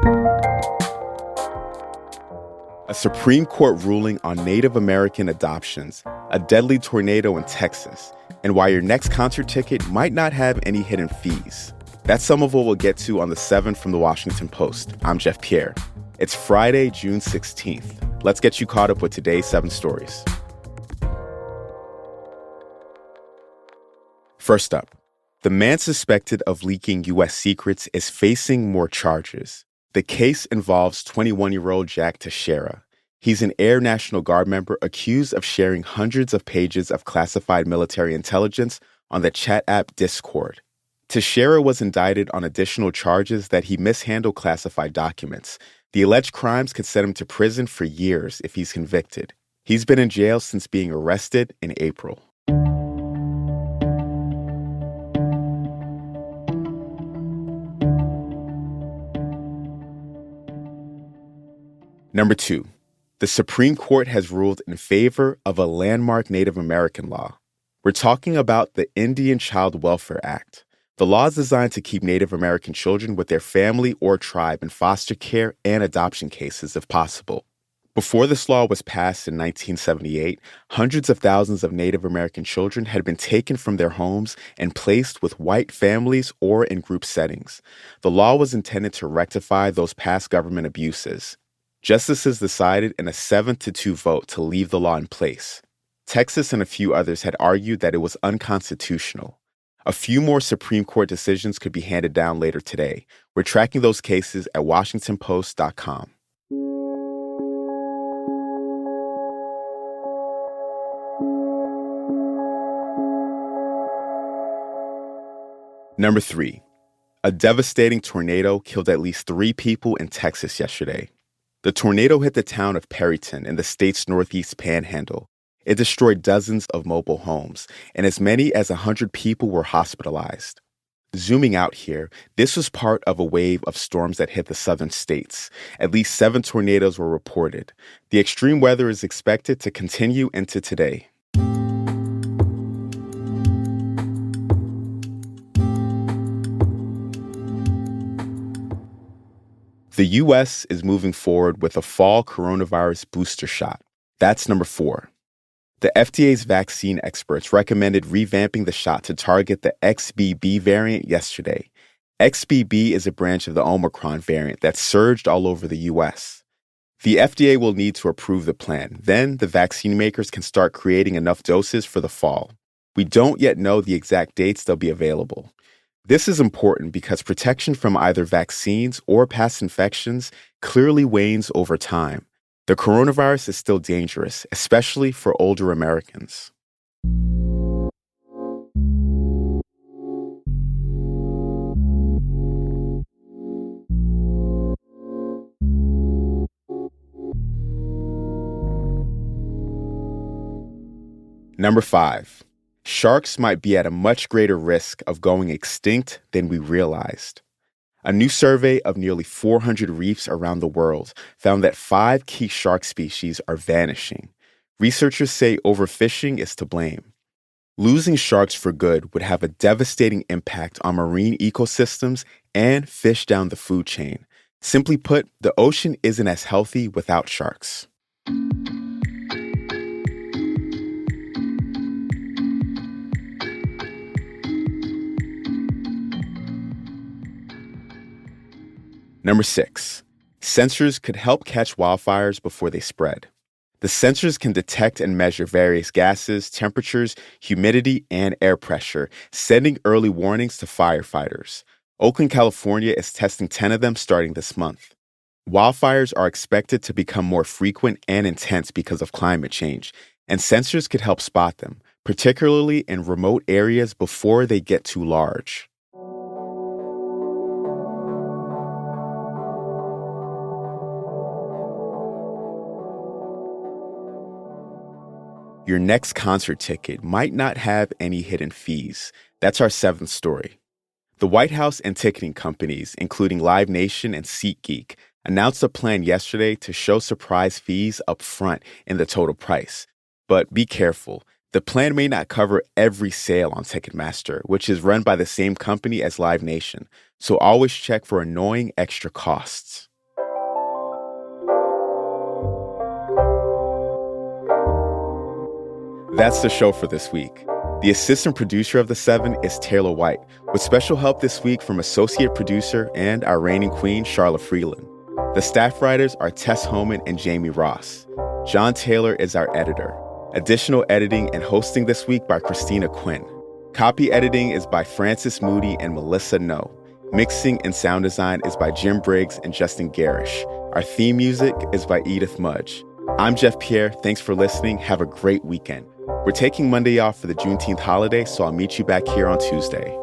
A Supreme Court ruling on Native American adoptions, a deadly tornado in Texas, and why your next concert ticket might not have any hidden fees. That's some of what we'll get to on the 7 from the Washington Post. I'm Jeff Pierre. It's Friday, June 16th. Let's get you caught up with today's 7 stories. First up, the man suspected of leaking U.S. secrets is facing more charges. The case involves 21-year-old Jack Teixeira. He's an Air National Guard member accused of sharing hundreds of pages of classified military intelligence on the chat app Discord. Teixeira was indicted on additional charges that he mishandled classified documents. The alleged crimes could send him to prison for years if he's convicted. He's been in jail since being arrested in April. Number 2, the Supreme Court has ruled in favor of a landmark Native American law. We're talking about the Indian Child Welfare Act. The law is designed to keep Native American children with their family or tribe in foster care and adoption cases if possible. Before this law was passed in 1978, hundreds of thousands of Native American children had been taken from their homes and placed with white families or in group settings. The law was intended to rectify those past government abuses. Justices decided in a 7-2 vote to leave the law in place. Texas and a few others had argued that it was unconstitutional. A few more Supreme Court decisions could be handed down later today. We're tracking those cases at WashingtonPost.com. Number 3, a devastating tornado killed at least 3 people in Texas yesterday. The tornado hit the town of Perryton in the state's northeast panhandle. It destroyed dozens of mobile homes, and as many as 100 people were hospitalized. Zooming out here, this was part of a wave of storms that hit the southern states. At least 7 tornadoes were reported. The extreme weather is expected to continue into today. The U.S. is moving forward with a fall coronavirus booster shot. That's number 4. The FDA's vaccine experts recommended revamping the shot to target the XBB variant yesterday. XBB is a branch of the Omicron variant that surged all over the U.S. The FDA will need to approve the plan. Then the vaccine makers can start creating enough doses for the fall. We don't yet know the exact dates they'll be available. This is important because protection from either vaccines or past infections clearly wanes over time. The coronavirus is still dangerous, especially for older Americans. Number 5. Sharks might be at a much greater risk of going extinct than we realized. A new survey of nearly 400 reefs around the world found that 5 key shark species are vanishing. Researchers say overfishing is to blame. Losing sharks for good would have a devastating impact on marine ecosystems and fish down the food chain. Simply put, the ocean isn't as healthy without sharks. Number 6, sensors could help catch wildfires before they spread. The sensors can detect and measure various gases, temperatures, humidity, and air pressure, sending early warnings to firefighters. Oakland, California is testing 10 of them starting this month. Wildfires are expected to become more frequent and intense because of climate change, and sensors could help spot them, particularly in remote areas before they get too large. Your next concert ticket might not have any hidden fees. That's our 7th story. The White House and ticketing companies, including Live Nation and SeatGeek, announced a plan yesterday to show surprise fees up front in the total price. But be careful. The plan may not cover every sale on Ticketmaster, which is run by the same company as Live Nation, so always check for annoying extra costs. That's the show for this week. The assistant producer of The 7 is Taylor White, with special help this week from associate producer and our reigning queen, Charlotte Freeland. The staff writers are Tess Homan and Jamie Ross. John Taylor is our editor. Additional editing and hosting this week by Christina Quinn. Copy editing is by Francis Moody and Melissa No. Mixing and sound design is by Jim Briggs and Justin Garish. Our theme music is by Edith Mudge. I'm Jeff Pierre. Thanks for listening. Have a great weekend. We're taking Monday off for the Juneteenth holiday, so I'll meet you back here on Tuesday.